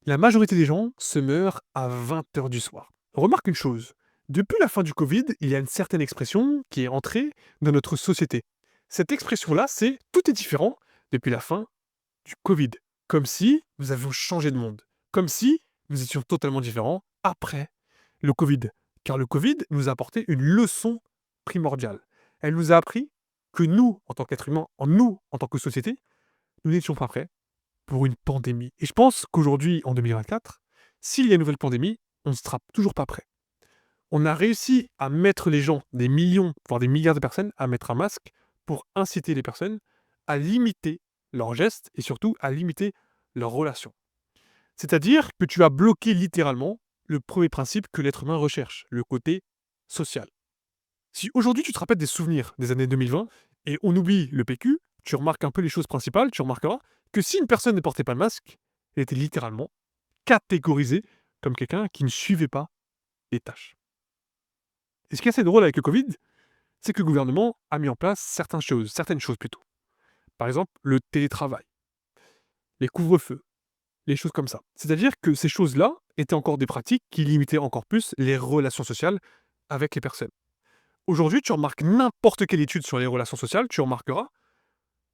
La majorité des gens se meurent à 20 heures du soir. Remarque une chose, depuis la fin du Covid, il y a une certaine expression qui est entrée dans notre société. Cette expression-là, c'est tout est différent depuis la fin du Covid. Comme si nous avions changé de monde. Comme si nous étions totalement différents après le Covid. Car le Covid nous a apporté une leçon primordiale. Elle nous a appris que nous, en tant qu'êtres humains, en tant que société, nous n'étions pas prêts pour une pandémie. Et je pense qu'aujourd'hui, en 2024, s'il y a une nouvelle pandémie, on ne sera toujours pas prêt. On a réussi à mettre les gens, des millions, voire des milliards de personnes, à mettre un masque pour inciter les personnes à limiter leurs gestes et surtout à limiter leurs relations. C'est-à-dire que tu as bloqué littéralement le premier principe que l'être humain recherche, le côté social. Si aujourd'hui tu te rappelles des souvenirs des années 2020 et on oublie le PQ, tu remarques un peu les choses principales, tu remarqueras que si une personne ne portait pas le masque, elle était littéralement catégorisée comme quelqu'un qui ne suivait pas les tâches. Et ce qui est assez drôle avec le Covid, c'est que le gouvernement a mis en place certaines choses plutôt. Par exemple, le télétravail, les couvre-feux, les choses comme ça. C'est-à-dire que ces choses-là étaient encore des pratiques qui limitaient encore plus les relations sociales avec les personnes. Aujourd'hui, tu remarques n'importe quelle étude sur les relations sociales, tu remarqueras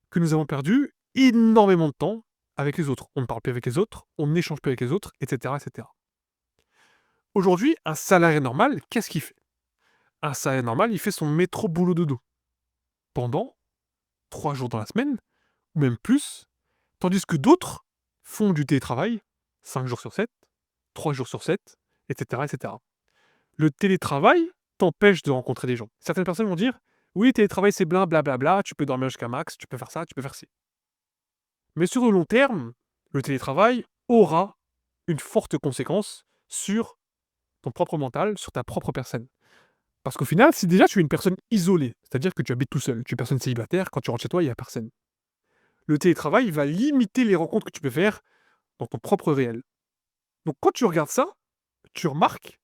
que nous avons perdu énormément de temps avec les autres. On ne parle plus avec les autres, on n'échange plus avec les autres, etc., etc. Aujourd'hui, un salarié normal, qu'est-ce qu'il fait? Un salarié normal, il fait son métro boulot dodo pendant 3 jours dans la semaine, ou même plus, tandis que d'autres font du télétravail 5 jours sur 7, 3 jours sur 7, etc., etc. Le télétravail t'empêche de rencontrer des gens. Certaines personnes vont dire oui, télétravail c'est bien, blablabla, tu peux dormir jusqu'à max, tu peux faire ça, tu peux faire ci. Mais sur le long terme, le télétravail aura une forte conséquence sur ton propre mental, sur ta propre personne. Parce qu'au final, si déjà tu es une personne isolée, c'est-à-dire que tu habites tout seul, tu es personne célibataire, quand tu rentres chez toi, il n'y a personne. Le télétravail va limiter les rencontres que tu peux faire dans ton propre réel. Donc quand tu regardes ça, tu remarques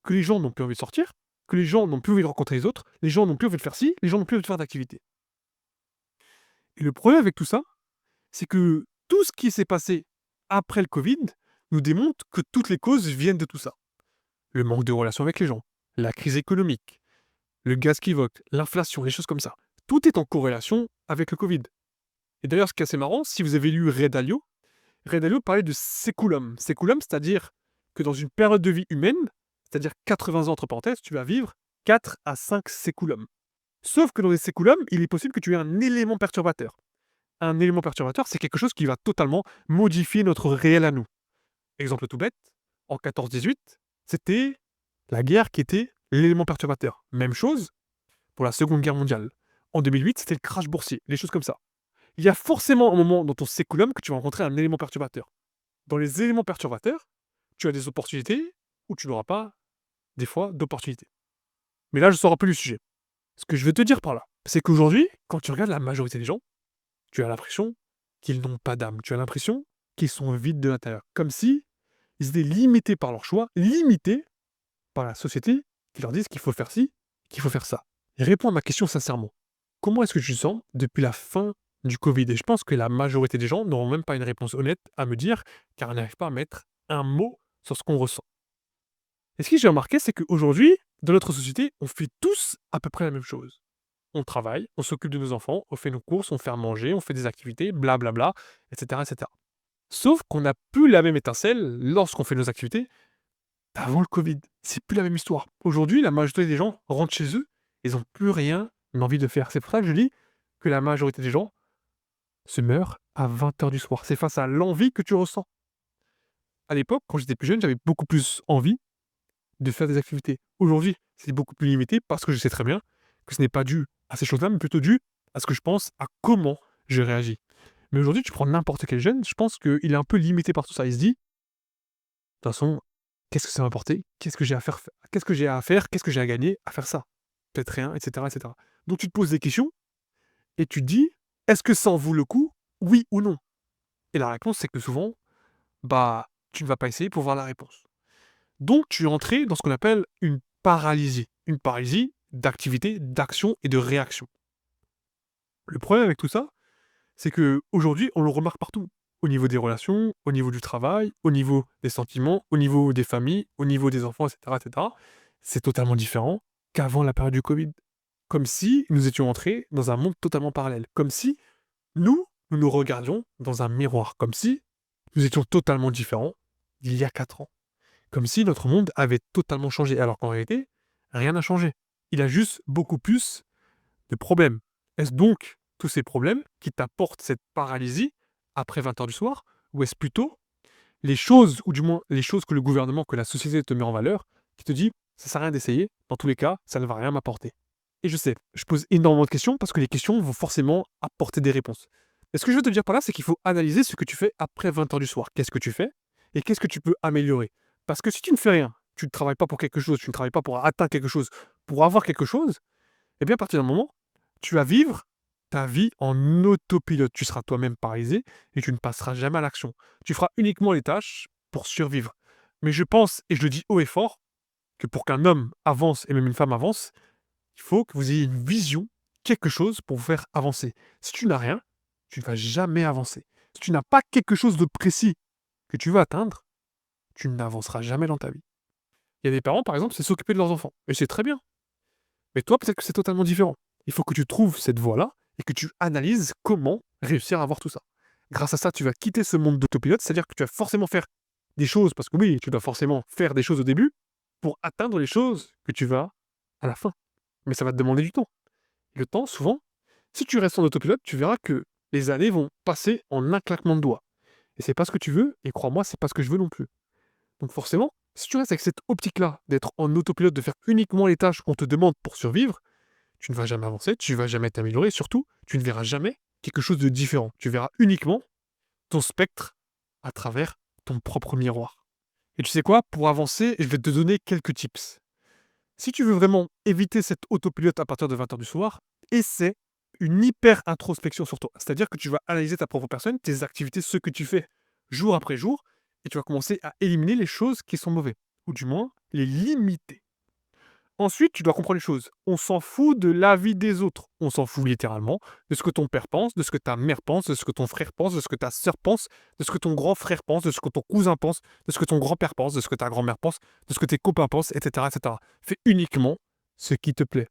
que les gens n'ont plus envie de sortir, que les gens n'ont plus envie de rencontrer les autres, les gens n'ont plus envie de faire ci, les gens n'ont plus envie de faire d'activités. Et le problème avec tout ça, c'est que tout ce qui s'est passé après le Covid nous démontre que toutes les causes viennent de tout ça. Le manque de relations avec les gens, la crise économique, le gaz qui vote, l'inflation, les choses comme ça. Tout est en corrélation avec le Covid. Et d'ailleurs, ce qui est assez marrant, si vous avez lu Ray Dalio parlait de séculum. Séculum, c'est-à-dire que dans une période de vie humaine, c'est-à-dire 80 ans entre parenthèses, tu vas vivre 4 à 5 séculums. Sauf que dans les séculums, il est possible que tu aies un élément perturbateur. Un élément perturbateur, c'est quelque chose qui va totalement modifier notre réel à nous. Exemple tout bête, en 14-18, c'était la guerre qui était l'élément perturbateur. Même chose pour la Seconde Guerre mondiale. En 2008, c'était le crash boursier, les choses comme ça. Il y a forcément un moment dans ton séculum que tu vas rencontrer un élément perturbateur. Dans les éléments perturbateurs, tu as des opportunités ou tu n'auras pas, des fois, d'opportunités. Mais là, je sors un peu du sujet. Ce que je veux te dire par là, c'est qu'aujourd'hui, quand tu regardes la majorité des gens, tu as l'impression qu'ils n'ont pas d'âme. Tu as l'impression qu'ils sont vides de l'intérieur. Comme si ils étaient limités par leur choix, limités par la société qui leur disent qu'il faut faire ci, qu'il faut faire ça. Et réponds à ma question sincèrement. Comment est-ce que tu te sens depuis la fin du Covid? Et je pense que la majorité des gens n'auront même pas une réponse honnête à me dire, car ils n'arrivent pas à mettre un mot sur ce qu'on ressent. Et ce que j'ai remarqué, c'est qu'aujourd'hui, dans notre société, on fait tous à peu près la même chose. On travaille, on s'occupe de nos enfants, on fait nos courses, on fait à manger, on fait des activités, blablabla, etc., etc. Sauf qu'on n'a plus la même étincelle lorsqu'on fait nos activités avant le Covid. C'est plus la même histoire. Aujourd'hui, la majorité des gens rentrent chez eux, ils n'ont plus rien envie de faire. C'est pour ça que je dis que la majorité des gens se meurent à 20 heures du soir. C'est face à l'envie que tu ressens. À l'époque, quand j'étais plus jeune, j'avais beaucoup plus envie de faire des activités. Aujourd'hui, c'est beaucoup plus limité parce que je sais très bien que ce n'est pas dû à ces choses-là, mais plutôt dû à ce que je pense, à comment je réagis. Mais aujourd'hui, tu prends n'importe quel jeune, je pense qu'il est un peu limité par tout ça. Il se dit, de toute façon, qu'est-ce que ça va m'apporter? Qu'est-ce que j'ai à faire? Qu'est-ce que j'ai à faire? Qu'est-ce que j'ai à gagner à faire ça? Peut-être rien, etc., etc. Donc tu te poses des questions et tu te dis, est-ce que ça en vaut le coup? Oui ou non? Et la réponse, c'est que souvent, bah, tu ne vas pas essayer pour voir la réponse. Donc, tu es entré dans ce qu'on appelle une paralysie. Une paralysie d'activité, d'action et de réaction. Le problème avec tout ça, c'est que aujourd'hui, on le remarque partout. au niveau des relations, au niveau du travail, au niveau des sentiments, au niveau des familles, au niveau des enfants, et cetera. C'est totalement différent qu'avant la période du Covid. Comme si nous étions entrés dans un monde totalement parallèle. Comme si nous nous regardions dans un miroir. Comme si nous étions totalement différents d'il y a 4 ans. Comme si notre monde avait totalement changé. Alors qu'en réalité, rien n'a changé. Il a juste beaucoup plus de problèmes. Est-ce donc tous ces problèmes qui t'apportent cette paralysie après 20 heures du soir? Ou est-ce plutôt les choses, ou du moins les choses que le gouvernement, que la société te met en valeur, qui te dit ça sert à rien d'essayer, dans tous les cas, ça ne va rien m'apporter? Et je sais, je pose énormément de questions parce que les questions vont forcément apporter des réponses. Et ce que je veux te dire par là, c'est qu'il faut analyser ce que tu fais après 20 heures du soir. Qu'est-ce que tu fais et qu'est-ce que tu peux améliorer? Parce que si tu ne fais rien, tu ne travailles pas pour quelque chose, tu ne travailles pas pour atteindre quelque chose, pour avoir quelque chose, eh bien à partir d'un moment, tu vas vivre ta vie en autopilote. Tu seras toi-même paralysé et tu ne passeras jamais à l'action. Tu feras uniquement les tâches pour survivre. Mais je pense, et je le dis haut et fort, que pour qu'un homme avance et même une femme avance, il faut que vous ayez une vision, quelque chose pour vous faire avancer. Si tu n'as rien, tu ne vas jamais avancer. Si tu n'as pas quelque chose de précis que tu veux atteindre, tu n'avanceras jamais dans ta vie. Il y a des parents, par exemple, c'est s'occuper de leurs enfants. Et c'est très bien. Mais toi, peut-être que c'est totalement différent. Il faut que tu trouves cette voie-là et que tu analyses comment réussir à avoir tout ça. Grâce à ça, tu vas quitter ce monde d'autopilote, c'est-à-dire que tu vas forcément faire des choses, parce que oui, tu dois forcément faire des choses au début pour atteindre les choses que tu vas à la fin. Mais ça va te demander du temps. Et le temps, souvent, si tu restes en autopilote, tu verras que les années vont passer en un claquement de doigts. Et c'est pas ce que tu veux, et crois-moi, c'est pas ce que je veux non plus. Donc forcément, si tu restes avec cette optique-là, d'être en autopilote, de faire uniquement les tâches qu'on te demande pour survivre, tu ne vas jamais avancer, tu ne vas jamais t'améliorer, surtout, tu ne verras jamais quelque chose de différent. Tu verras uniquement ton spectre à travers ton propre miroir. Et tu sais quoi? Pour avancer, je vais te donner quelques tips. Si tu veux vraiment éviter cette autopilote à partir de 20 heures du soir, essaie une hyper introspection sur toi. C'est-à-dire que tu vas analyser ta propre personne, tes activités, ce que tu fais jour après jour, et tu vas commencer à éliminer les choses qui sont mauvaises, ou du moins les limiter. Ensuite, tu dois comprendre les choses. On s'en fout de l'avis des autres. On s'en fout littéralement de ce que ton père pense, de ce que ta mère pense, de ce que ton frère pense, de ce que ta sœur pense, de ce que ton grand frère pense, de ce que ton cousin pense, de ce que ton grand-père pense, de ce que ta grand-mère pense, de ce que tes copains pensent, etc., etc. Fais uniquement ce qui te plaît.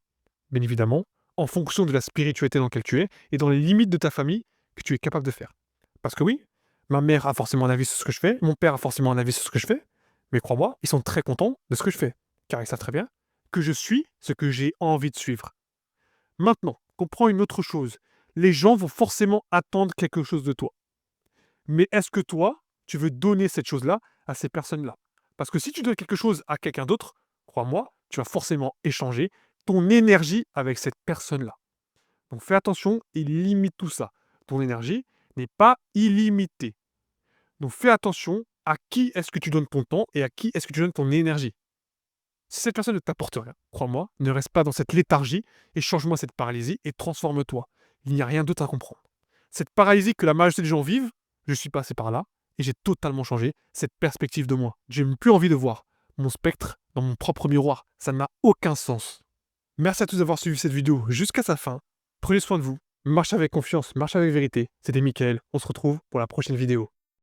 Bien évidemment, en fonction de la spiritualité dans laquelle tu es et dans les limites de ta famille que tu es capable de faire. Parce que oui, ma mère a forcément un avis sur ce que je fais, mon père a forcément un avis sur ce que je fais, mais crois-moi, ils sont très contents de ce que je fais, car ils savent très bien que je suis ce que j'ai envie de suivre. Maintenant, comprends une autre chose. Les gens vont forcément attendre quelque chose de toi. Mais est-ce que toi, tu veux donner cette chose-là à ces personnes-là? Parce que si tu donnes quelque chose à quelqu'un d'autre, crois-moi, tu vas forcément échanger ton énergie avec cette personne-là. Donc fais attention et limite tout ça. Ton énergie n'est pas illimitée. Donc fais attention à qui est-ce que tu donnes ton temps et à qui est-ce que tu donnes ton énergie. Si cette personne ne t'apporte rien, crois-moi, ne reste pas dans cette léthargie et change-moi cette paralysie et transforme-toi. Il n'y a rien d'autre à comprendre. Cette paralysie que la majorité des gens vivent, je suis passé par là et j'ai totalement changé cette perspective de moi. J'ai même plus envie de voir mon spectre dans mon propre miroir. Ça n'a aucun sens. Merci à tous d'avoir suivi cette vidéo jusqu'à sa fin. Prenez soin de vous, marchez avec confiance, marchez avec vérité. C'était Mickaël, on se retrouve pour la prochaine vidéo.